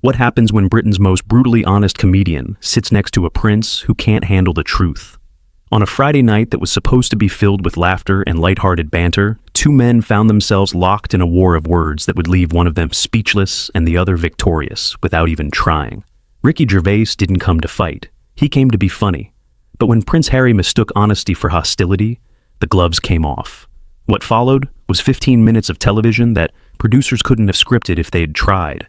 What happens when Britain's most brutally honest comedian sits next to a prince who can't handle the truth? On a Friday night that was supposed to be filled with laughter and lighthearted banter, two men found themselves locked in a war of words that would leave one of them speechless and the other victorious without even trying. Ricky Gervais didn't come to fight. He came to be funny. But when Prince Harry mistook honesty for hostility, the gloves came off. What followed was 15 minutes of television that producers couldn't have scripted if they had tried.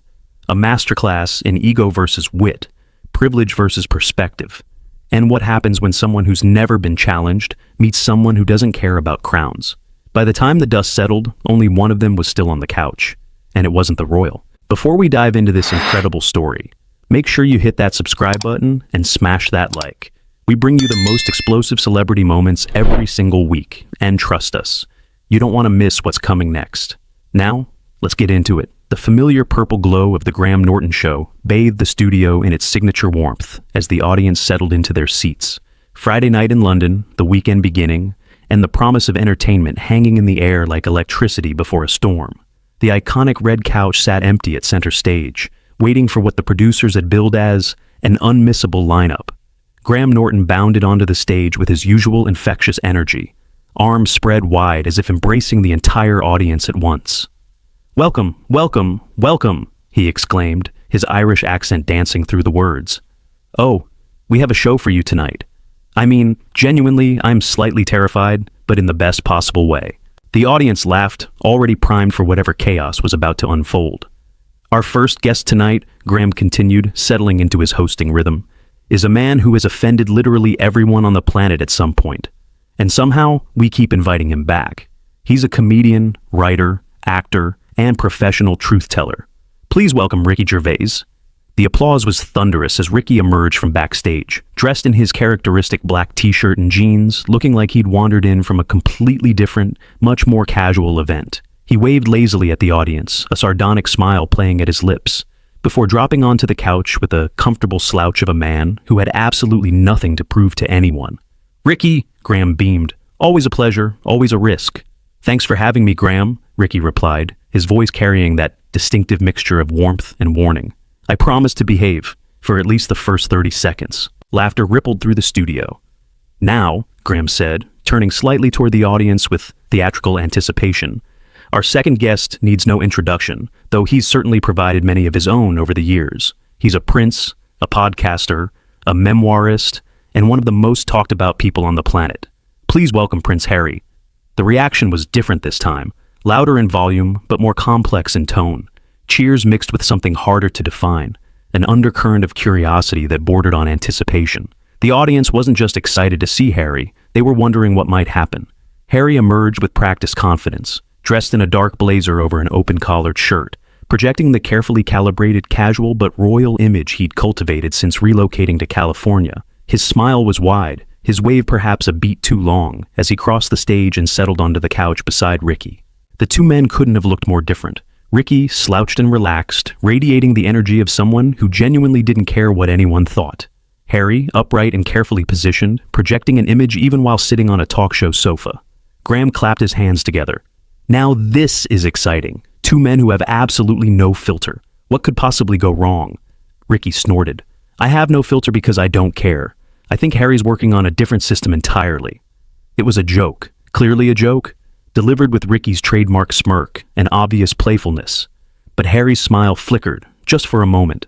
A masterclass in ego versus wit, privilege versus perspective, and what happens when someone who's never been challenged meets someone who doesn't care about crowns. By the time the dust settled, only one of them was still on the couch, and it wasn't the royal. Before we dive into this incredible story, make sure you hit that subscribe button and smash that like. We bring you the most explosive celebrity moments every single week, and trust us, you don't want to miss what's coming next. Now, let's get into it. The familiar purple glow of the Graham Norton show bathed the studio in its signature warmth as the audience settled into their seats. Friday night in London, the weekend beginning, and the promise of entertainment hanging in the air like electricity before a storm. The iconic red couch sat empty at center stage, waiting for what the producers had billed as an unmissable lineup. Graham Norton bounded onto the stage with his usual infectious energy, arms spread wide as if embracing the entire audience at once. "Welcome, welcome, welcome," he exclaimed, his Irish accent dancing through the words. "Oh, we have a show for you tonight. I mean, genuinely, I'm slightly terrified, but in the best possible way." The audience laughed, already primed for whatever chaos was about to unfold. "Our first guest tonight," Graham continued, settling into his hosting rhythm, "is a man who has offended literally everyone on the planet at some point. And somehow, we keep inviting him back. He's a comedian, writer, actor, and professional truth-teller. Please welcome Ricky Gervais." The applause was thunderous as Ricky emerged from backstage, dressed in his characteristic black t-shirt and jeans, looking like he'd wandered in from a completely different, much more casual event. He waved lazily at the audience, a sardonic smile playing at his lips, before dropping onto the couch with a comfortable slouch of a man who had absolutely nothing to prove to anyone. "Ricky," Graham beamed. "Always a pleasure, always a risk." "Thanks for having me, Graham," Ricky replied, his voice carrying that distinctive mixture of warmth and warning. "I promise to behave, for at least the first 30 seconds. Laughter rippled through the studio. "Now," Graham said, turning slightly toward the audience with theatrical anticipation, "our second guest needs no introduction, though he's certainly provided many of his own over the years. He's a prince, a podcaster, a memoirist, and one of the most talked about people on the planet. Please welcome Prince Harry." The reaction was different this time, louder in volume, but more complex in tone. Cheers mixed with something harder to define, an undercurrent of curiosity that bordered on anticipation. The audience wasn't just excited to see Harry, they were wondering what might happen. Harry emerged with practiced confidence, dressed in a dark blazer over an open-collared shirt, projecting the carefully calibrated, casual but royal image he'd cultivated since relocating to California. His smile was wide, his wave perhaps a beat too long, as he crossed the stage and settled onto the couch beside Ricky. The two men couldn't have looked more different. Ricky, slouched and relaxed, radiating the energy of someone who genuinely didn't care what anyone thought. Harry, upright and carefully positioned, projecting an image even while sitting on a talk show sofa. Graham clapped his hands together. "Now this is exciting. Two men who have absolutely no filter. What could possibly go wrong?" Ricky snorted. "I have no filter because I don't care. I think Harry's working on a different system entirely." It was a joke, clearly a joke, delivered with Ricky's trademark smirk and obvious playfulness. But Harry's smile flickered, just for a moment.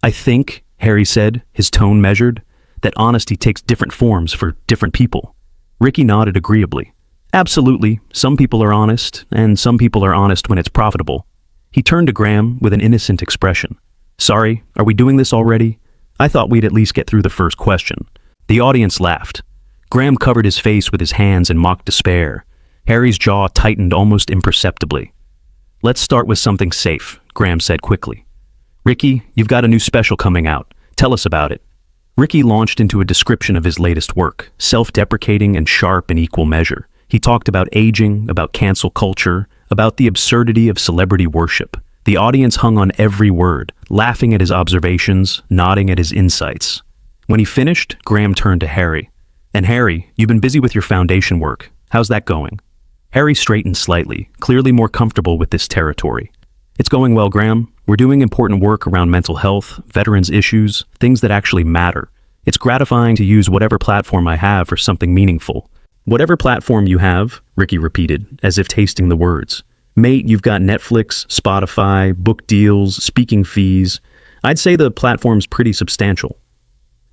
"I think," Harry said, his tone measured, "that honesty takes different forms for different people." Ricky nodded agreeably. "Absolutely, some people are honest, and some people are honest when it's profitable." He turned to Graham with an innocent expression. "Sorry, are we doing this already? I thought we'd at least get through the first question." The audience laughed. Graham covered his face with his hands in mock despair. Harry's jaw tightened almost imperceptibly. "Let's start with something safe," Graham said quickly. "Ricky, you've got a new special coming out. Tell us about it." Ricky launched into a description of his latest work, self-deprecating and sharp in equal measure. He talked about aging, about cancel culture, about the absurdity of celebrity worship. The audience hung on every word, laughing at his observations, nodding at his insights. When he finished, Graham turned to Harry. "And Harry, you've been busy with your foundation work. How's that going?" Harry straightened slightly, clearly more comfortable with this territory. It's going well, Graham. We're doing important work around mental health, veterans issues, things that actually matter. It's gratifying to use whatever platform I have for something meaningful. Whatever platform you have, Ricky repeated, as if tasting the words. Mate, you've got Netflix, Spotify, book deals, speaking fees. I'd say the platform's pretty substantial.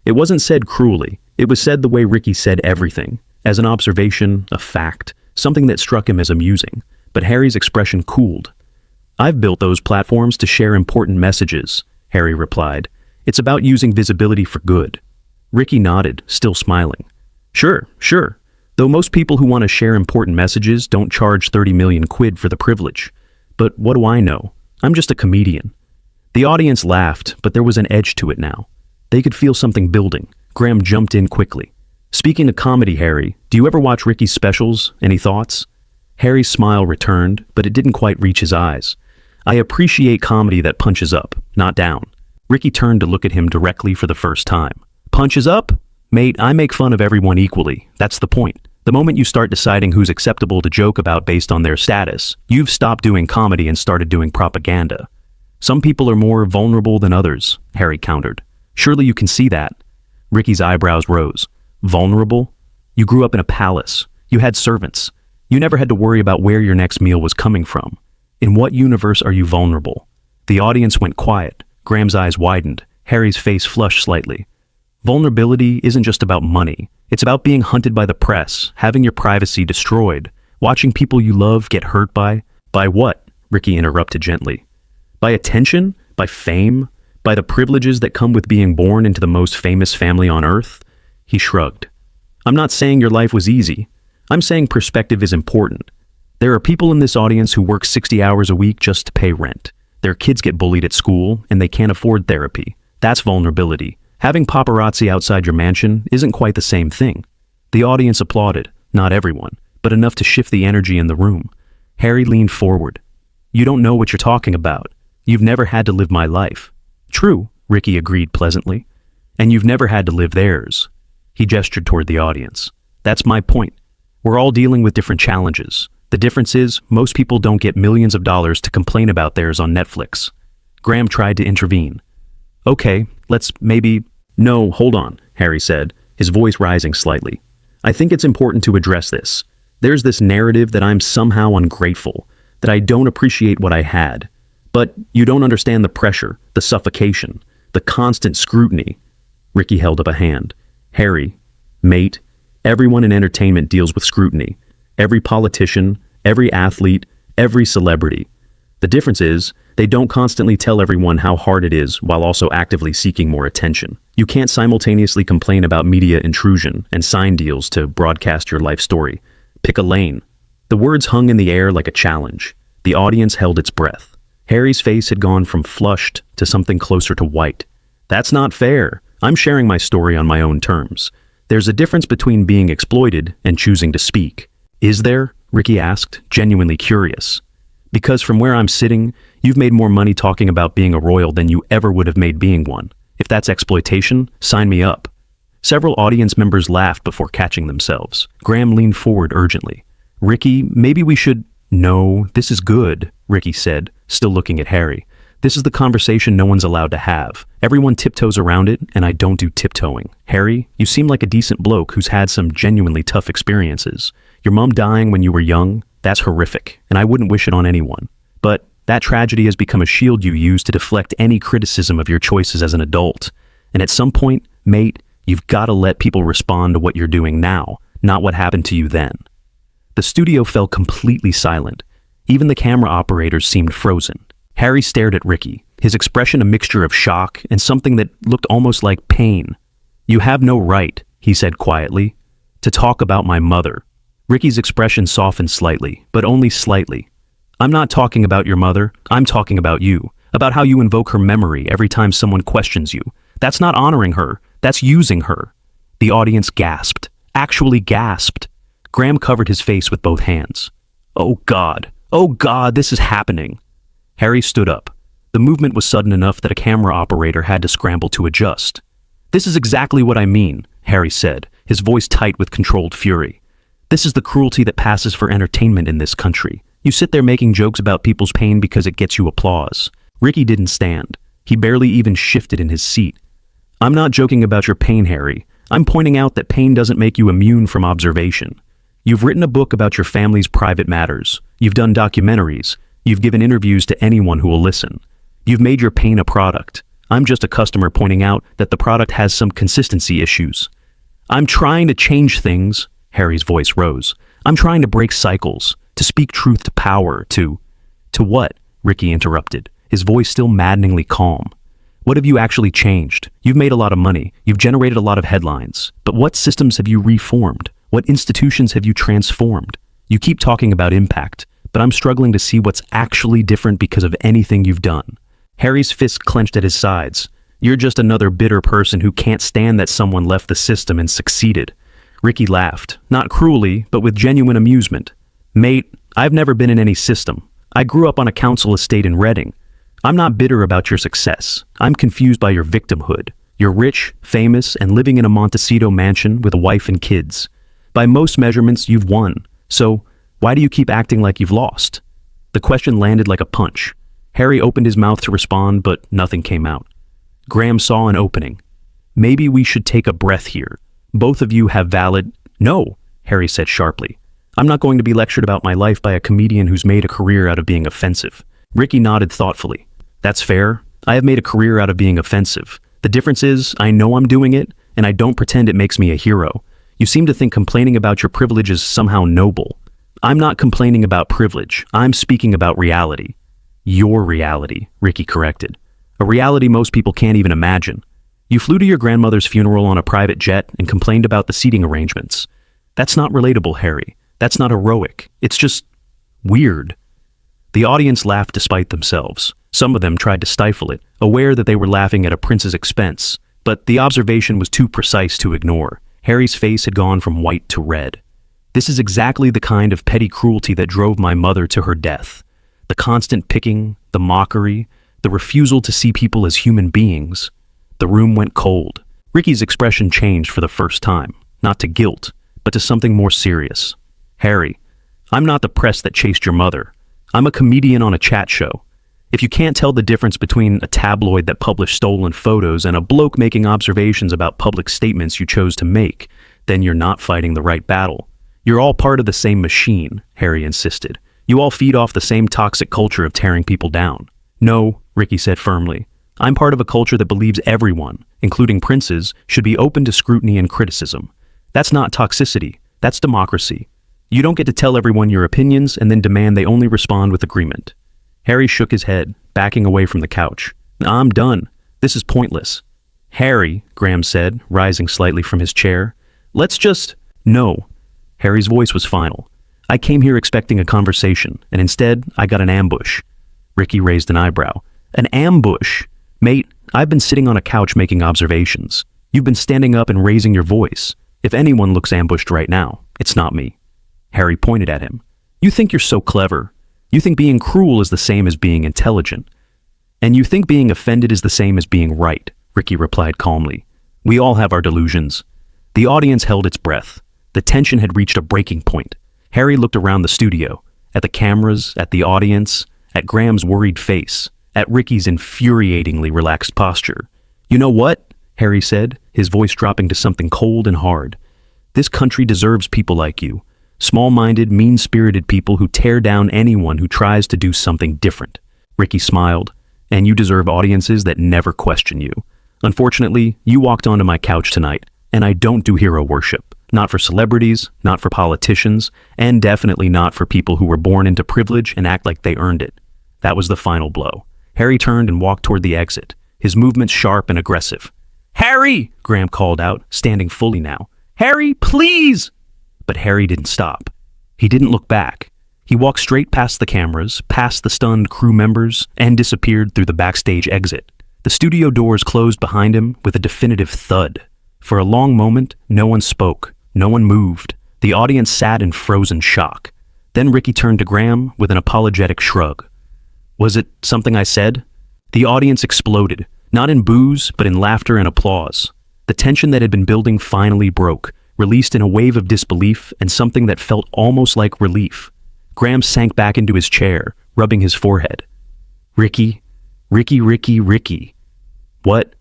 It wasn't said cruelly. It was said the way Ricky said everything, as an observation, a fact, something that struck him as amusing. But Harry's expression cooled. I've built those platforms to share important messages, Harry replied. It's about using visibility for good. Ricky nodded, still smiling. Sure. Though most people who want to share important messages don't charge 30 million quid for the privilege. But what do I know? I'm just a comedian. The audience laughed, but there was an edge to it now. They could feel something building. Graham jumped in quickly. Speaking of comedy, Harry, do you ever watch Ricky's specials? Any thoughts? Harry's smile returned, but it didn't quite reach his eyes. I appreciate comedy that punches up, not down. Ricky turned to look at him directly for the first time. Punches up? Mate, I make fun of everyone equally. That's the point. The moment you start deciding who's acceptable to joke about based on their status, you've stopped doing comedy and started doing propaganda. Some people are more vulnerable than others, Harry countered. Surely you can see that. Ricky's eyebrows rose. Vulnerable? You grew up in a palace. You had servants. You never had to worry about where your next meal was coming from. In what universe are you vulnerable? The audience went quiet. Graham's eyes widened. Harry's face flushed slightly. Vulnerability isn't just about money. It's about being hunted by the press, having your privacy destroyed, watching people you love get hurt by. By what? Ricky interrupted gently. By attention? By fame? By the privileges that come with being born into the most famous family on earth? He shrugged. I'm not saying your life was easy. I'm saying perspective is important. There are people in this audience who work 60 hours a week just to pay rent. Their kids get bullied at school, and they can't afford therapy. That's vulnerability. Having paparazzi outside your mansion isn't quite the same thing. The audience applauded, not everyone, but enough to shift the energy in the room. Harry leaned forward. You don't know what you're talking about. You've never had to live my life. True, Ricky agreed pleasantly. And you've never had to live theirs. He gestured toward the audience. That's my point. We're all dealing with different challenges. The difference is, most people don't get millions of dollars to complain about theirs on Netflix. Graham tried to intervene. Okay, let's maybe... No, hold on, Harry said, his voice rising slightly. I think it's important to address this. There's this narrative that I'm somehow ungrateful, that I don't appreciate what I had. But you don't understand the pressure, the suffocation, the constant scrutiny. Ricky held up a hand. Harry, mate, everyone in entertainment deals with scrutiny. Every politician, every athlete, every celebrity. The difference is, they don't constantly tell everyone how hard it is while also actively seeking more attention. You can't simultaneously complain about media intrusion and sign deals to broadcast your life story. Pick a lane. The words hung in the air like a challenge. The audience held its breath. Harry's face had gone from flushed to something closer to white. That's not fair. I'm sharing my story on my own terms. There's a difference between being exploited and choosing to speak. Is there? Ricky asked, genuinely curious. Because from where I'm sitting, you've made more money talking about being a royal than you ever would have made being one. If that's exploitation, sign me up. Several audience members laughed before catching themselves. Graham leaned forward urgently. Ricky, maybe we should... No, this is good, Ricky said, still looking at Harry. This is the conversation no one's allowed to have. Everyone tiptoes around it, and I don't do tiptoeing. Harry, you seem like a decent bloke who's had some genuinely tough experiences. Your mom dying when you were young, that's horrific, and I wouldn't wish it on anyone. But that tragedy has become a shield you use to deflect any criticism of your choices as an adult. And at some point, mate, you've got to let people respond to what you're doing now, not what happened to you then. The studio fell completely silent. Even the camera operators seemed frozen. Harry stared at Ricky, his expression a mixture of shock and something that looked almost like pain. You have no right, he said quietly, to talk about my mother. Ricky's expression softened slightly, but only slightly. I'm not talking about your mother, I'm talking about you, about how you invoke her memory every time someone questions you. That's not honoring her, that's using her. The audience gasped, actually gasped. Graham covered his face with both hands. Oh God, this is happening. Harry stood up. The movement was sudden enough that a camera operator had to scramble to adjust. This is exactly what I mean, Harry said, his voice tight with controlled fury. This is the cruelty that passes for entertainment in this country. You sit there making jokes about people's pain because it gets you applause. Ricky didn't stand. He barely even shifted in his seat. I'm not joking about your pain, Harry. I'm pointing out that pain doesn't make you immune from observation. You've written a book about your family's private matters. You've done documentaries. You've given interviews to anyone who will listen. You've made your pain a product. I'm just a customer pointing out that the product has some consistency issues. I'm trying to change things. Harry's voice rose. I'm trying to break cycles, to speak truth to power, to what? Ricky interrupted, his voice still maddeningly calm. What have you actually changed? You've made a lot of money. You've generated a lot of headlines. But what systems have you reformed? What institutions have you transformed? You keep talking about impact, but I'm struggling to see what's actually different because of anything you've done. Harry's fist clenched at his sides. You're just another bitter person who can't stand that someone left the system and succeeded. Ricky laughed, not cruelly, but with genuine amusement. Mate, I've never been in any system. I grew up on a council estate in Reading. I'm not bitter about your success. I'm confused by your victimhood. You're rich, famous, and living in a Montecito mansion with a wife and kids. By most measurements, you've won. So, why do you keep acting like you've lost? The question landed like a punch. Harry opened his mouth to respond, but nothing came out. Graham saw an opening. Maybe we should take a breath here. Both of you have valid... No, Harry said sharply. I'm not going to be lectured about my life by a comedian who's made a career out of being offensive. Ricky nodded thoughtfully. That's fair. I have made a career out of being offensive. The difference is, I know I'm doing it, and I don't pretend it makes me a hero. You seem to think complaining about your privilege is somehow noble. I'm not complaining about privilege. I'm speaking about reality. Your reality, Ricky corrected. A reality most people can't even imagine. You flew to your grandmother's funeral on a private jet and complained about the seating arrangements. That's not relatable, Harry. That's not heroic. It's just weird. The audience laughed despite themselves. Some of them tried to stifle it, aware that they were laughing at a prince's expense, but the observation was too precise to ignore. Harry's face had gone from white to red. This is exactly the kind of petty cruelty that drove my mother to her death. The constant picking, the mockery, the refusal to see people as human beings. The room went cold. Ricky's expression changed for the first time, not to guilt, but to something more serious. Harry, I'm not the press that chased your mother. I'm a comedian on a chat show. If you can't tell the difference between a tabloid that published stolen photos and a bloke making observations about public statements you chose to make, then you're not fighting the right battle. You're all part of the same machine, Harry insisted. You all feed off the same toxic culture of tearing people down. No, Ricky said firmly. I'm part of a culture that believes everyone, including princes, should be open to scrutiny and criticism. That's not toxicity. That's democracy. You don't get to tell everyone your opinions and then demand they only respond with agreement. Harry shook his head, backing away from the couch. I'm done. This is pointless. Harry, Graham said, rising slightly from his chair. Let's just... No. Harry's voice was final. I came here expecting a conversation, and instead, I got an ambush. Ricky raised an eyebrow. An ambush? Mate, I've been sitting on a couch making observations. You've been standing up and raising your voice. If anyone looks ambushed right now, it's not me. Harry pointed at him. You think you're so clever. You think being cruel is the same as being intelligent. And you think being offended is the same as being right, Ricky replied calmly. We all have our delusions. The audience held its breath. The tension had reached a breaking point. Harry looked around the studio, at the cameras, at the audience, at Graham's worried face, at Ricky's infuriatingly relaxed posture. You know what? Harry said, his voice dropping to something cold and hard. This country deserves people like you. Small-minded, mean-spirited people who tear down anyone who tries to do something different. Ricky smiled. And you deserve audiences that never question you. Unfortunately, you walked onto my couch tonight, and I don't do hero worship. Not for celebrities, not for politicians, and definitely not for people who were born into privilege and act like they earned it. That was the final blow. Harry turned and walked toward the exit, his movements sharp and aggressive. Harry! Graham called out, standing fully now. Harry, please! But Harry didn't stop. He didn't look back. He walked straight past the cameras, past the stunned crew members, and disappeared through the backstage exit. The studio doors closed behind him with a definitive thud. For a long moment, no one spoke, no one moved. The audience sat in frozen shock. Then Ricky turned to Graham with an apologetic shrug. Was it something I said? The audience exploded, not in boos, but in laughter and applause. The tension that had been building finally broke, released in a wave of disbelief and something that felt almost like relief. Graham sank back into his chair, rubbing his forehead. Ricky, Ricky. What?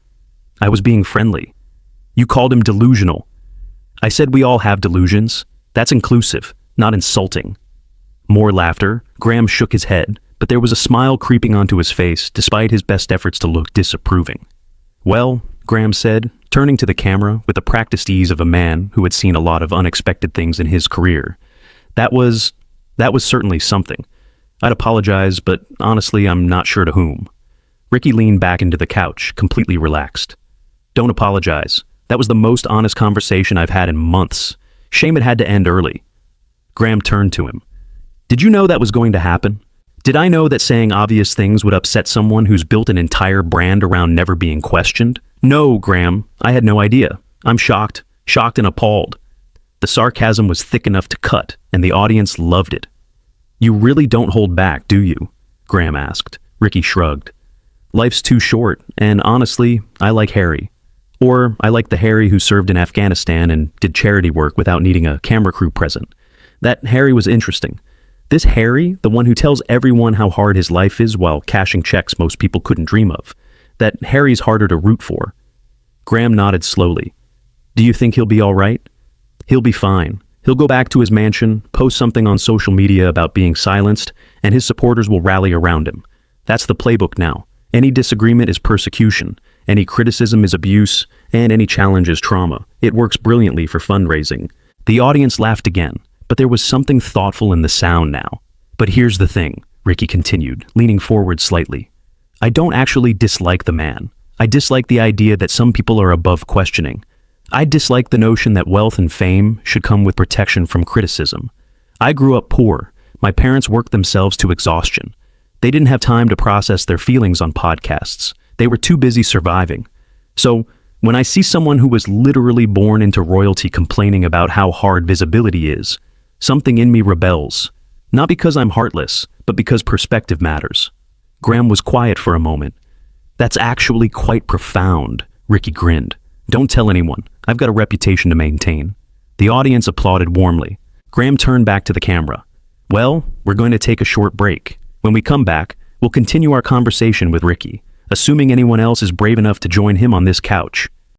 I was being friendly. You called him delusional. I said we all have delusions. That's inclusive, not insulting. More laughter. Graham shook his head, but there was a smile creeping onto his face despite his best efforts to look disapproving. Well, Graham said, turning to the camera with the practiced ease of a man who had seen a lot of unexpected things in his career. That was certainly something. I'd apologize, but honestly, I'm not sure to whom. Ricky leaned back into the couch, completely relaxed. Don't apologize. That was the most honest conversation I've had in months. Shame it had to end early. Graham turned to him. Did you know that was going to happen? Did I know that saying obvious things would upset someone who's built an entire brand around never being questioned? No, Graham, I had no idea. I'm shocked and appalled. The sarcasm was thick enough to cut, and the audience loved it. You really don't hold back, do you? Graham asked. Ricky shrugged. Life's too short, and honestly, I like Harry. Or I like the Harry who served in Afghanistan and did charity work without needing a camera crew present. That Harry was interesting. This Harry, the one who tells everyone how hard his life is while cashing checks most people couldn't dream of. That Harry's harder to root for. Graham nodded slowly. Do you think he'll be all right? He'll be fine. He'll go back to his mansion, post something on social media about being silenced, and his supporters will rally around him. That's the playbook now. Any disagreement is persecution, any criticism is abuse, and any challenge is trauma. It works brilliantly for fundraising. The audience laughed again, but there was something thoughtful in the sound now. But here's the thing, Ricky continued, leaning forward slightly. I don't actually dislike the man. I dislike the idea that some people are above questioning. I dislike the notion that wealth and fame should come with protection from criticism. I grew up poor. My parents worked themselves to exhaustion. They didn't have time to process their feelings on podcasts. They were too busy surviving. So, when I see someone who was literally born into royalty complaining about how hard visibility is, something in me rebels. Not because I'm heartless, but because perspective matters. Graham was quiet for a moment. That's actually quite profound, Ricky grinned. Don't tell anyone. I've got a reputation to maintain. The audience applauded warmly. Graham turned back to the camera. Well, we're going to take a short break. When we come back, we'll continue our conversation with Ricky, assuming anyone else is brave enough to join him on this couch.